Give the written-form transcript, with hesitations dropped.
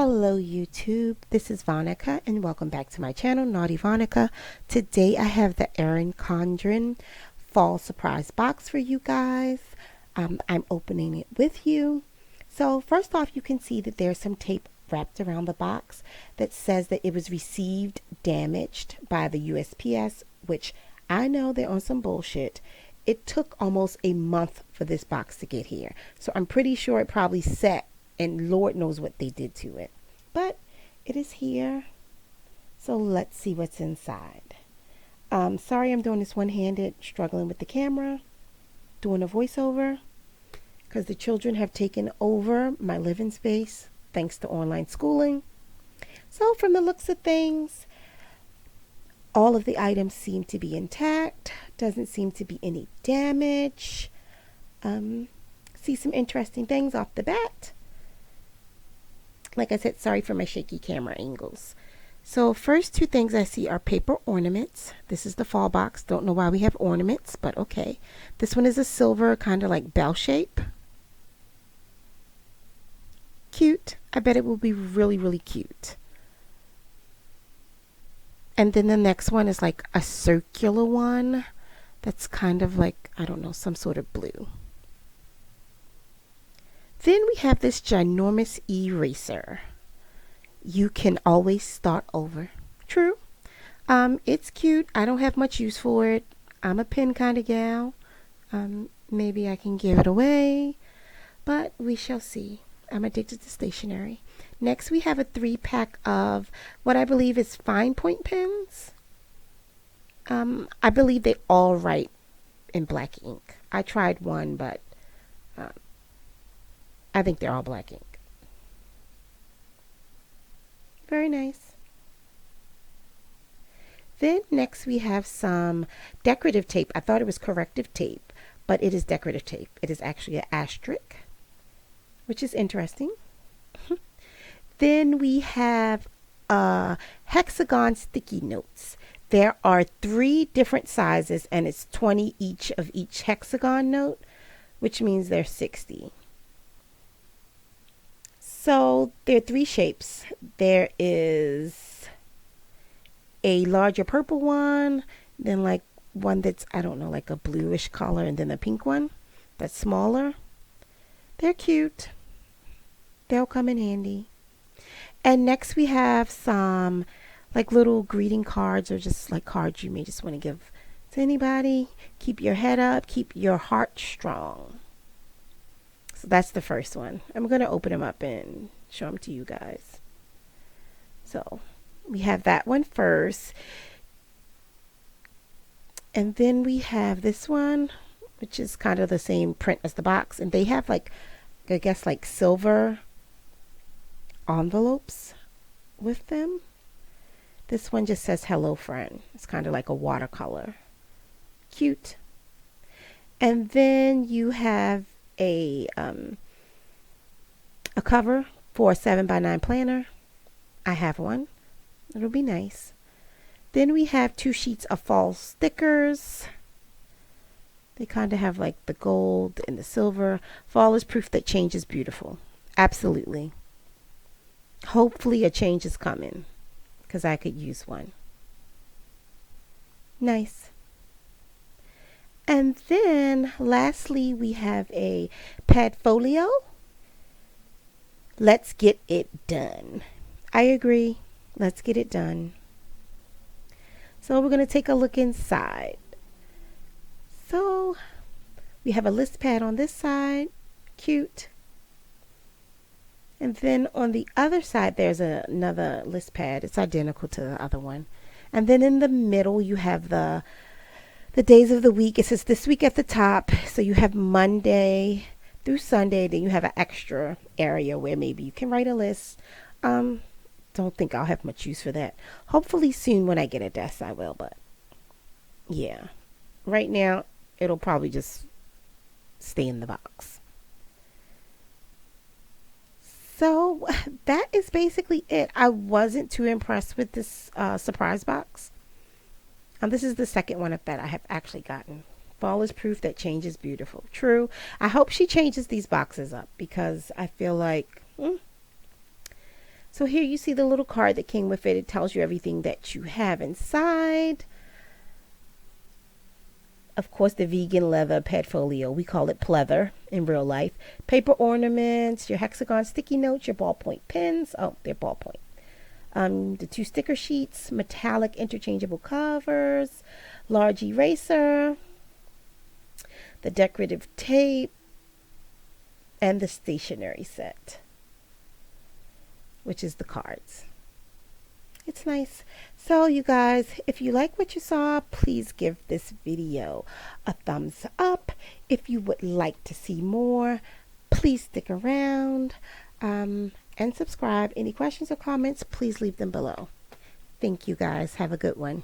Hello YouTube, this is Vonica and welcome back to my channel, Naughty Vonica. Today I have the Erin Condren Fall surprise box for you guys. I'm opening it with you. So first off, you can see that there's some tape wrapped around the box that says that it was received damaged by the USPS, which I know they're on some bullshit. It took almost a month for this box to get here. So I'm pretty sure it probably sat and Lord knows what they did to it. But it is here. So let's see what's inside. Sorry I'm doing this one-handed, struggling with the camera, doing a voiceover, because the children have taken over my living space thanks to online schooling. So from the looks of things, all of the items seem to be intact. Doesn't seem to be any damage. See some interesting things off the bat. Like I said, sorry for my shaky camera angles. So first two things I see are paper ornaments. This is the fall box. Don't know why we have ornaments, but okay. This one is a silver, kind of like bell shape. Cute. I bet it will be really, really cute. And then the next one is like a circular one. That's kind of like, I don't know, some sort of blue. Then we have this ginormous eraser. You can always start over. True. It's cute. I don't have much use for it. I'm a pen kind of gal. Maybe I can give it away, but we shall see. I'm addicted to stationery. Next, we have a 3-pack of what I believe is fine point pens. I believe they all write in black ink. I tried one, but I think they're all black ink. Very nice. Then next we have some decorative tape. I thought it was corrective tape, but it is decorative tape. It is actually an asterisk, which is interesting. Then we have hexagon sticky notes. There are 3 different sizes and it's 20 each of each hexagon note, which means they're 60. So there are 3 shapes. There is a larger purple one, then like one that's, I don't know, like a bluish color, and then a pink one that's smaller. They're cute. They'll come in handy. And next we have some like little greeting cards, or just like cards you may just want to give to anybody. Keep your head up, keep your heart strong. So that's the first one. I'm going to open them up and show them to you guys. So we have that one first. And then we have this one, which is kind of the same print as the box. And they have like, I guess like silver envelopes with them. This one just says hello friend. It's kind of like a watercolor. Cute. And then you have a cover for a 7x9 planner. I have one. It'll be nice. Then we have 2 sheets of fall stickers. They kind of have like the gold and the silver. Fall is proof that change is beautiful. Absolutely. Hopefully a change is coming, because I could use one. Nice. And then lastly, we have a Padfolio. Let's get it done. I agree. Let's get it done. So we're going to take a look inside. So we have a list pad on this side. Cute. And then on the other side, there's another list pad. It's identical to the other one. And then in the middle, you have the days of the week. It says this week at the top. So you have Monday through Sunday. Then you have an extra area where maybe you can write a list. Don't think I'll have much use for that. Hopefully soon when I get a desk I will. But yeah, right now it'll probably just stay in the box. So that is basically it. I wasn't too impressed with this surprise box. This is the second one that I have actually gotten. Fall is proof that change is beautiful. True. I hope she changes these boxes up, because I feel like So here you see the little card that came with it. It tells you everything that you have inside. Of course, the vegan leather portfolio. We call it pleather in real life. Paper ornaments, your hexagon sticky notes, your ballpoint pens. Oh, they're ballpoint. The 2 sticker sheets, metallic interchangeable covers, large eraser, the decorative tape, and the stationery set, which is the cards. It's nice. So you guys, if you like what you saw, please give this video a thumbs up. If you would like to see more, please stick around and subscribe. Any questions or comments, please leave them below. Thank you guys. Have a good one.